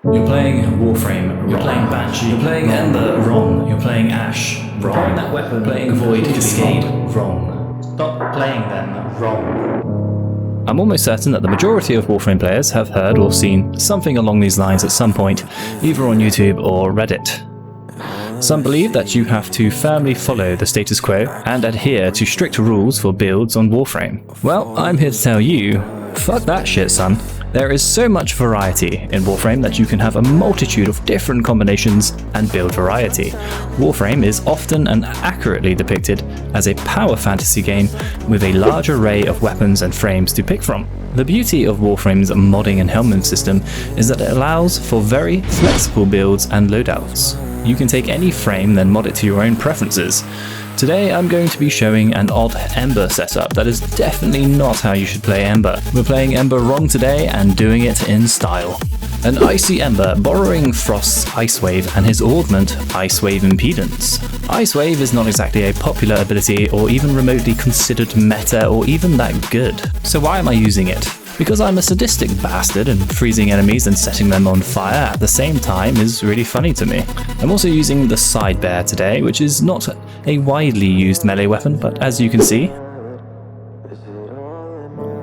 You're playing Warframe, wrong. You're playing Banshee, you're playing Ember, wrong. You're playing Ash, wrong. You're playing that weapon, playing Void, Cascade, wrong. Stop playing them, wrong. I'm almost certain that the majority of Warframe players have heard or seen something along these lines at some point, either on YouTube or Reddit. Some believe that you have to firmly follow the status quo and adhere to strict rules for builds on Warframe. Well, I'm here to tell you, fuck that shit, son. There is so much variety in Warframe that you can have a multitude of different combinations and build variety. Warframe is often and accurately depicted as a power fantasy game with a large array of weapons and frames to pick from. The beauty of Warframe's modding and helmet system is that it allows for very flexible builds and loadouts. You can take any frame, then mod it to your own preferences. Today I'm going to be showing an odd Ember setup that is definitely not how you should play Ember. We're playing Ember wrong today and doing it in style. An Icy Ember borrowing Frost's Ice Wave and his augment Ice Wave Impedance. Ice Wave is not exactly a popular ability or even remotely considered meta or even that good. So why am I using it? Because I'm a sadistic bastard and freezing enemies and setting them on fire at the same time is really funny to me. I'm also using the Side Bear today, which is not a widely used melee weapon, but as you can see.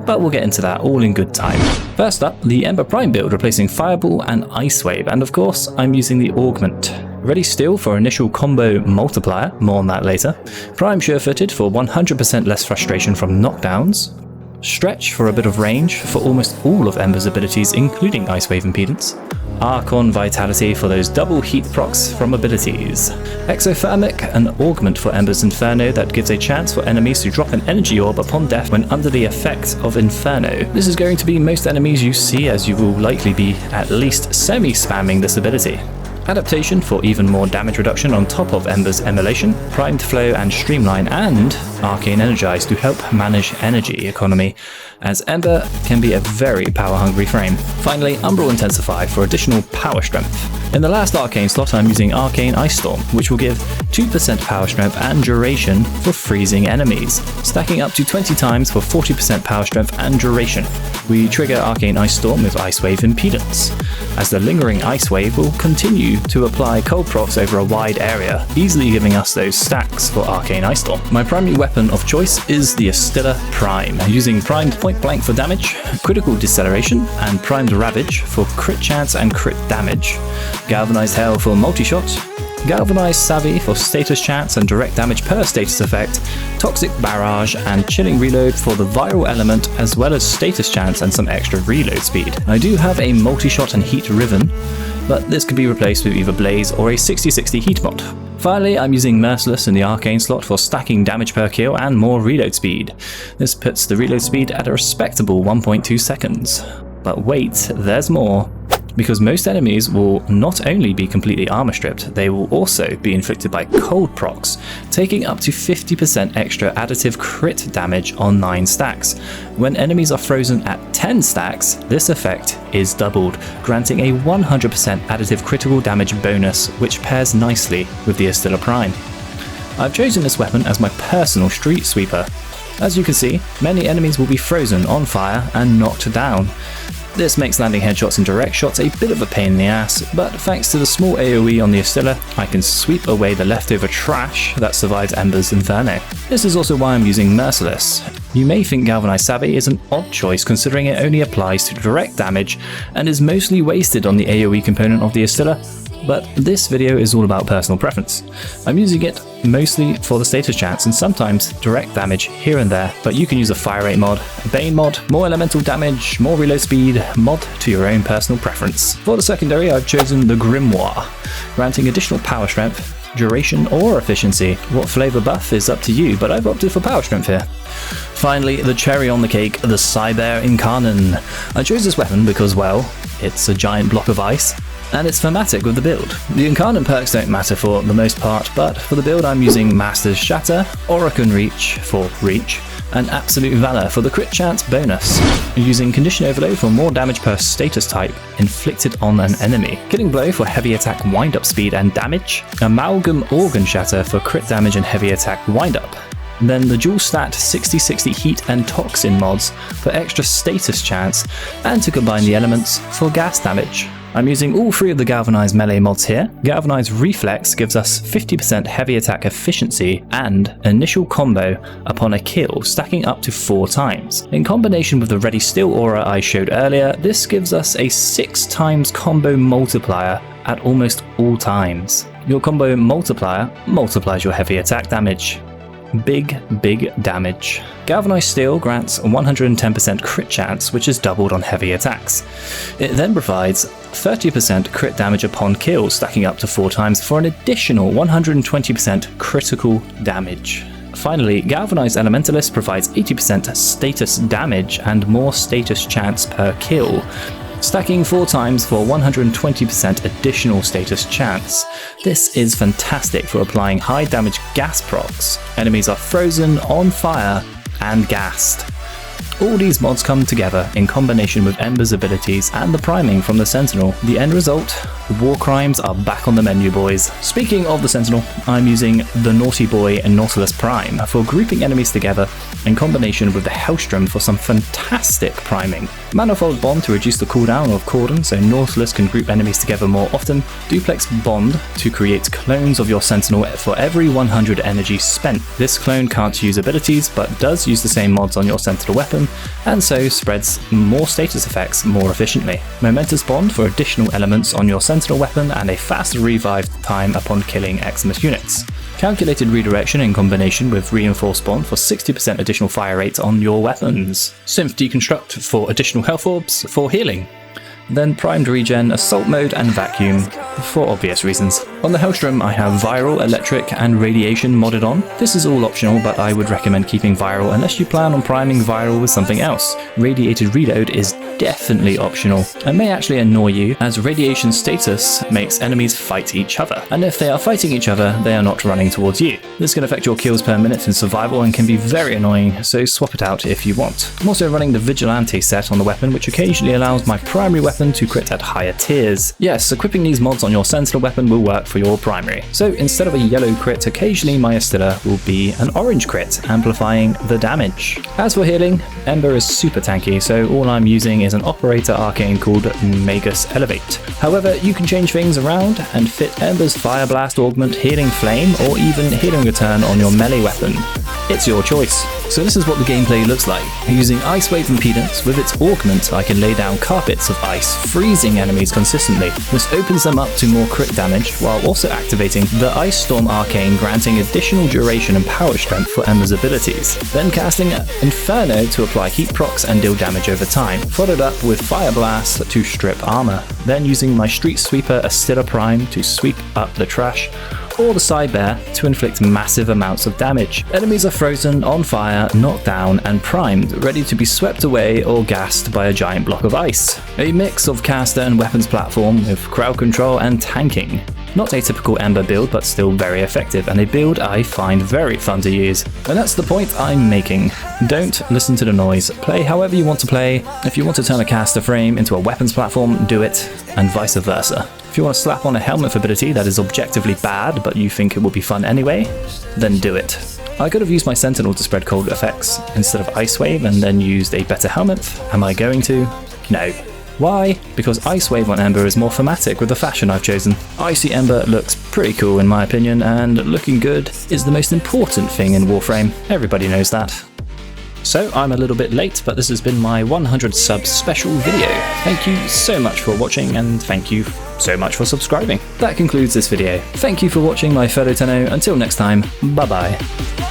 But we'll get into that all in good time. First up, the Ember Prime build replacing Fireball and Ice Wave, and of course I'm using the Augment. Ready Steel for initial combo multiplier, more on that later. Prime Sure-Footed for 100% less frustration from knockdowns. Stretch for a bit of range for almost all of Ember's abilities, including Ice Wave Impedance. Archon Vitality for those double heat procs from abilities. Exothermic, an augment for Ember's Inferno that gives a chance for enemies to drop an energy orb upon death when under the effect of Inferno. This is going to be most enemies you see, as you will likely be at least semi-spamming this ability. Adaptation for even more damage reduction on top of Ember's Immolation, Primed Flow and Streamline, and Arcane Energize to help manage energy economy, as Ember can be a very power-hungry frame. Finally, Umbral Intensify for additional power strength. In the last Arcane slot I'm using Arcane Ice Storm, which will give 2% power strength and duration for freezing enemies, stacking up to 20 times for 40% power strength and duration. We trigger Arcane Ice Storm with Ice Wave Impedance, as the lingering Ice Wave will continue to apply cold procs over a wide area, easily giving us those stacks for Arcane Ice Storm. My primary weapon of choice is the Astilla Prime, using primed point blank for damage, critical deceleration, and primed ravage for crit chance and crit damage, galvanized hail for multi-shot, galvanized savvy for status chance and direct damage per status effect, toxic barrage and chilling reload for the viral element, as well as status chance and some extra reload speed. I do have a multi-shot and heat riven, but this could be replaced with either blaze or a 60/60 heat mod. Finally, I'm using Merciless in the Arcane slot for stacking damage per kill and more reload speed. This puts the reload speed at a respectable 1.2 seconds. But wait, there's more. Because most enemies will not only be completely armor stripped, they will also be inflicted by cold procs, taking up to 50% extra additive crit damage on 9 stacks. When enemies are frozen at 10 stacks, this effect is doubled, granting a 100% additive critical damage bonus, which pairs nicely with the Astilla Prime. I've chosen this weapon as my personal street sweeper. As you can see, many enemies will be frozen on fire and knocked down. This makes landing headshots and direct shots a bit of a pain in the ass, but thanks to the small AoE on the Astilla, I can sweep away the leftover trash that survives Ember's Inferno. This is also why I'm using Merciless. You may think Galvanized Savvy is an odd choice considering it only applies to direct damage and is mostly wasted on the AoE component of the Astilla, but this video is all about personal preference. I'm using it mostly for the status chance and sometimes direct damage here and there, but you can use a fire rate mod, a bane mod, more elemental damage, more reload speed, mod to your own personal preference. For the secondary, I've chosen the Grimoire, granting additional power strength, duration or efficiency. What flavor buff is up to you, but I've opted for power strength here. Finally, the cherry on the cake, the Cyber Incarnon. I chose this weapon because, well, it's a giant block of ice, and it's thematic with the build. The Incarnon perks don't matter for the most part, but for the build I'm using Master's Shatter, Oricon Reach for reach, and Absolute Valor for the crit chance bonus, using Condition Overload for more damage per status type inflicted on an enemy, Killing Blow for heavy attack wind-up speed and damage, Amalgam Organ Shatter for crit damage and heavy attack wind-up, then the dual stat 60/60 heat and toxin mods for extra status chance, and to combine the elements for gas damage. I'm using all 3 of the galvanized melee mods here. Galvanized reflex gives us 50% heavy attack efficiency and initial combo upon a kill, stacking up to 4 times. In combination with the ready steel aura I showed earlier, this gives us a 6 times combo multiplier at almost all times. Your combo multiplier multiplies your heavy attack damage. Big damage. Galvanized steel grants 110% crit chance, which is doubled on heavy attacks. It then provides 30% crit damage upon kill, stacking up to 4 times for an additional 120% critical damage. Finally, Galvanized Elementalist provides 80% status damage and more status chance per kill, stacking 4 times for 120% additional status chance. This is fantastic for applying high damage gas procs. Enemies are frozen, on fire, and gassed. All these mods come together in combination with Ember's abilities and the priming from the Sentinel. The end result? War crimes are back on the menu, boys. Speaking of the Sentinel, I'm using the Naughty Boy and Nautilus Prime for grouping enemies together in combination with the Hellstrom for some fantastic priming. Manifold Bond to reduce the cooldown of Cordon so Nautilus can group enemies together more often. Duplex Bond to create clones of your Sentinel for every 100 energy spent. This clone can't use abilities but does use the same mods on your Sentinel weapon, and so spreads more status effects more efficiently. Momentous Bond for additional elements on your Sentinel weapon and a faster revive time upon killing Eximus units. Calculated redirection in combination with Reinforced Bond for 60% additional fire rate on your weapons. Synth Deconstruct for additional health orbs for healing. Then Primed Regen, Assault Mode and Vacuum for obvious reasons. On the Hellstrom I have Viral, Electric and Radiation modded on. This is all optional, but I would recommend keeping Viral unless you plan on priming Viral with something else. Radiated Reload is definitely optional and may actually annoy you, as radiation status makes enemies fight each other, and if they are fighting each other they are not running towards you. This can affect your kills per minute in survival and can be very annoying, so swap it out if you want. I'm also running the Vigilante set on the weapon, which occasionally allows my primary weapon to crit at higher tiers. Yes, equipping these mods on your Sentinel weapon will work for your primary. So instead of a yellow crit, occasionally my Astilla will be an orange crit, amplifying the damage. As for healing, Ember is super tanky, so all I'm using is an operator arcane called Magus Elevate. However, you can change things around and fit Ember's Fire Blast Augment, Healing Flame, or even Healing Return on your melee weapon. It's your choice. So this is what the gameplay looks like. Using Ice Wave Impedance, with its augment I can lay down carpets of ice, freezing enemies consistently. This opens them up to more crit damage, while also activating the Ice Storm Arcane, granting additional duration and power strength for Ember's abilities. Then casting Inferno to apply heat procs and deal damage over time, followed up with Fire Blast to strip armor. Then using my Street Sweeper Astilla Prime to sweep up the trash, or the Side Bear to inflict massive amounts of damage. Enemies are frozen, on fire, knocked down and primed, ready to be swept away or gassed by a giant block of ice. A mix of caster and weapons platform with crowd control and tanking. Not a typical Ember build, but still very effective, and a build I find very fun to use. And that's the point I'm making. Don't listen to the noise. Play however you want to play. If you want to turn a caster frame into a weapons platform, do it, and vice versa. If you want to slap on a helmet ability that is objectively bad, but you think it will be fun anyway, then do it. I could have used my Sentinel to spread cold effects instead of Ice Wave and then used a better helmet. Am I going to? No. Why? Because Ice Wave on Ember is more thematic with the fashion I've chosen. Icy Ember looks pretty cool in my opinion, and looking good is the most important thing in Warframe. Everybody knows that. So I'm a little bit late, but this has been my 100 subs special video. Thank you so much for watching, and thank you so much for subscribing. That concludes this video. Thank you for watching, my fellow Tenno. Until next time, bye bye.